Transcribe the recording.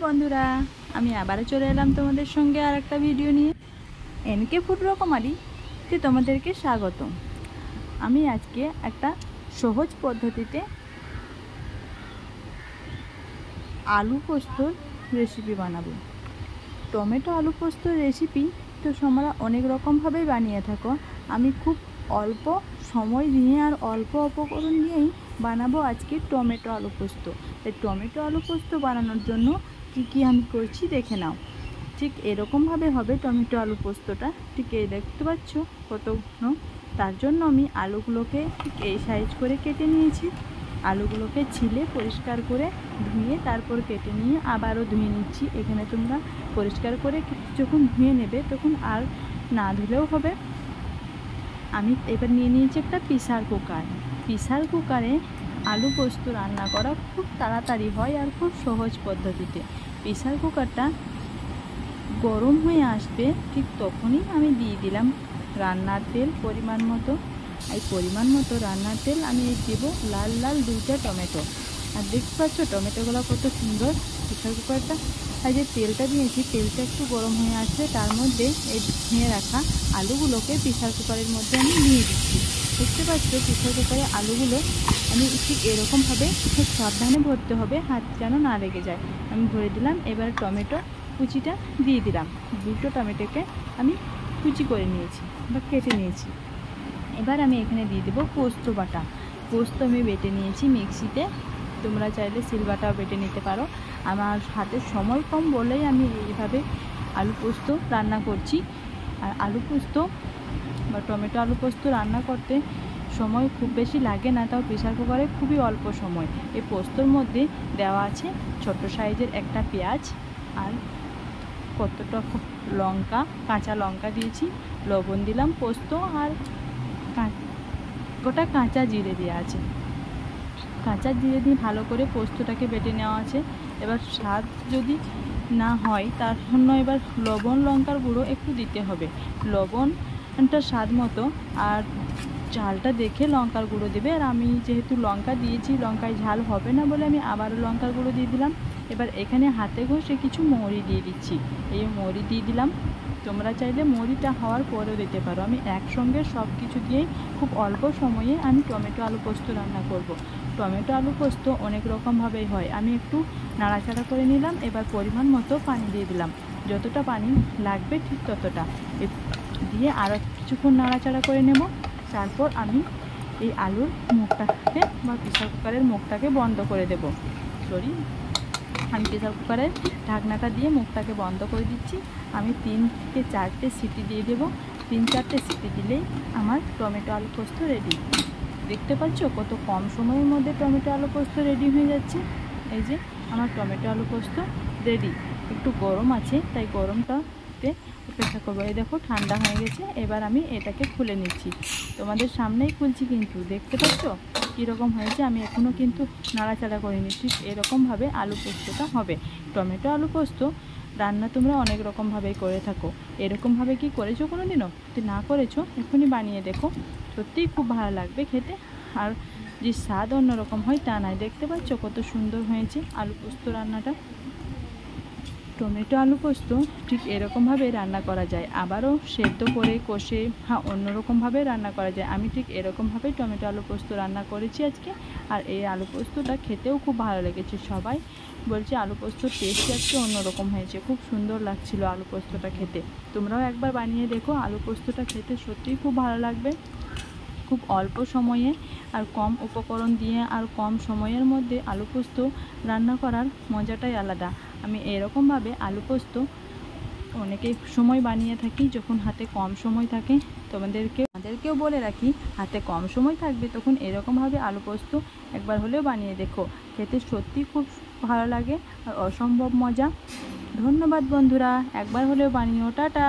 বন্ধুরা, আমি আবারও চলে এলাম তোমাদের সঙ্গে আর একটা ভিডিও নিয়ে। এনকে ফুড রকমারিতে তোমাদেরকে স্বাগত। আমি আজকে একটা সহজ পদ্ধতিতে আলু পোস্তর রেসিপি বানাবো। টমেটো আলু পোস্তর রেসিপি তো তোমরা অনেক রকমভাবেই বানিয়ে থাকো। আমি খুব অল্প সময় নিয়ে আর অল্প উপকরণ নিয়েই বানাবো আজকে টমেটো আলু পোস্ত। এই টমেটো আলু পোস্ত বানানোর জন্য কি আমি করছি দেখে নাও। ঠিক এরকমভাবে হবে টমেটো আলু পোস্তটা। ঠিক এই দেখতে পাচ্ছ কত ঘন। তার জন্য আমি আলুগুলোকে ঠিক এই সাইজ করে কেটে নিয়েছি। আলুগুলোকে ছিলে পরিষ্কার করে ধুয়ে তারপর কেটে নিয়ে আবারও ধুয়ে নিচ্ছি। এখানে তোমরা পরিষ্কার করে যখন ধুয়ে নেবে তখন আর না ধুলেও হবে। আমি এবার নিয়ে নিয়েছি একটা প্রেসার কুকারে আলু পোস্ত রান্না করা খুব তাড়াতাড়ি হয় আর খুব সহজ পদ্ধতিতে। প্রেসার কুকারটা গরম হয়ে আসবে, ঠিক তখনই আমি দিয়ে দিলাম রান্নার তেল পরিমাণ মতো। এই পরিমাণ মতো রান্নার তেল আমি দেবো লাল লাল 2টা টমেটো। আর দেখতে পাচ্ছ টমেটোগুলো কত সুন্দর। প্রেসার কুকারটা আর যে তেলটা দিয়েছি, তেলটা একটু গরম হয়ে আসবে, তার মধ্যে এই ধুয়ে রাখা আলুগুলোকে প্রেসার কুকারের মধ্যে আমি দিয়ে দিচ্ছি। দেখতে পাচ্ছ প্রেসার কুকারে আলুগুলো আমি ঠিক এরকমভাবে খুব সাবধানে ভরতে হবে, হাত যেন না লেগে যায়। আমি ভরে দিলাম। এবার টমেটো কুচিটা দিয়ে দিলাম। 2টো টমেটোকে আমি কুচি করে নিয়েছি বা কেটে নিয়েছি। এবার আমি এখানে দিয়ে দেবো পোস্ত বাটা। পোস্ত আমি বেটে নিয়েছি মিক্সিতে, তোমরা চাইলে শিলবাটাও বেটে নিতে পারো। আমার হাতে সময় কম বলেই আমি এইভাবে আলু পোস্ত রান্না করছি। আর আলু পোস্ত বা টমেটো আলু পোস্ত রান্না করতে সময় খুব বেশি লাগে না, তাও প্রেসার কুকারে খুবই অল্প সময়। এই পোস্তর মধ্যে দেওয়া আছে ছোট সাইজের একটা পেঁয়াজ আর কতটা লঙ্কা, কাঁচা লঙ্কা দিয়েছি, লবণ দিলাম, পোস্ত আর গোটা কাঁচা জিরে দেওয়া আছে। কাঁচা জিরে দিয়ে ভালো করে পোস্তটাকে বেটে নেওয়া আছে। এবার স্বাদ যদি না হয় তার জন্য এবার লবণ লঙ্কার গুঁড়ো একটু দিতে হবে। লবণটা স্বাদ মতো আর ঝালটা দেখে লঙ্কার গুঁড়ো দেবে। আর আমি যেহেতু লঙ্কা দিয়েছি, লঙ্কায় ঝাল হবে না বলে আমি আবারও লঙ্কার গুঁড়ো দিয়ে দিলাম। এবার এখানে হাতে ঘষে কিছু মৌরি দিয়ে দিচ্ছি। এই মৌরি দিয়ে দিলাম। তোমরা চাইলে মৌরিটা হওয়ার পরেও দিতে পারো। আমি একসঙ্গে সব কিছু দিয়েই খুব অল্প সময়ে আমি টমেটো আলু পোস্ত রান্না করব। টমেটো আলু পোস্ত অনেক রকমভাবেই হয়। আমি একটু নাড়াচাড়া করে নিলাম। এবার পরিমাণ মতো পানি দিয়ে দিলাম, যতটা পানি লাগবে ঠিক ততটা দিয়ে আরও কিছুক্ষণ নাড়াচাড়া করে নেব। তারপর আমি এই আলুর মুখটাকে বা প্রেসার কুকারের মুখটাকে বন্ধ করে দেব। আমি প্রেসার কুকারের ঢাকনাটা দিয়ে মুখটাকে বন্ধ করে দিচ্ছি। আমি 3 থেকে 4টে সিটি দিয়ে দেবো। 3-4টে সিটি দিলেই আমার টমেটো আলু পোস্ত রেডি। দেখতে পাচ্ছ কত কম সময়ের মধ্যে টমেটো আলু পোস্ত রেডি হয়ে যাচ্ছে। এই যে আমার টমেটো আলু পোস্ত রেডি। একটু গরম আছে তাই গরমটাতে অপেক্ষা করবো। এই দেখো ঠান্ডা হয়ে গেছে। এবার আমি এটাকে খুলে নিচ্ছি, তোমাদের সামনেই খুলছি। কিন্তু দেখতে পাচ্ছ কীরকম হয়েছে। আমি এখনও কিন্তু নাড়াচাড়া করে নিচ্ছি। এরকমভাবে আলু পোস্তটা হবে। টমেটো আলু পোস্ত রান্না তোমরা অনেক রকমভাবেই করে থাকো। এরকমভাবে কি করেছো কোনো দিনও? যদি না করেছো এখনই বানিয়ে দেখো, সত্যিই খুব ভালো লাগবে খেতে। আর যে স্বাদ অন্যরকম হয় তা নয়। দেখতে পাচ্ছ কত সুন্দর হয়েছে আলু পোস্ত রান্নাটা। টমেটো আলু পোস্ত ঠিক এরকমভাবে রান্না করা যায়, আবারও সেদ্ধ করে কষে অন্যরকমভাবে রান্না করা যায়। আমি ঠিক এরকমভাবেই টমেটো আলু পোস্ত রান্না করেছি আজকে। আর এই আলু পোস্তটা খেতেও খুব ভালো লেগেছে। সবাই বলছে আলু পোস্তর টেস্ট আজকে অন্যরকম হয়েছে, খুব সুন্দর লাগছিল আলু পোস্তটা খেতে। তোমরাও একবার বানিয়ে দেখো, আলু পোস্তটা খেতে সত্যিই খুব ভালো লাগবে। খুব অল্প সময়ে আর কম উপকরণ দিয়ে আর কম সময়ের মধ্যে আলু পোস্ত রান্না করার মজাটাই আলাদা। আমি এরকমভাবে আলু পোস্ত অনেকেই সময় বানিয়ে থাকি যখন হাতে কম সময় থাকে। তোমাদেরকেও বলে রাখি, হাতে কম সময় থাকবে তখন এরকমভাবে আলু পোস্ত একবার হলেও বানিয়ে দেখো, খেতে সত্যি খুব ভালো লাগে আর অসম্ভব মজা। ধন্যবাদ বন্ধুরা, একবার হলেও বানিও। টাটা।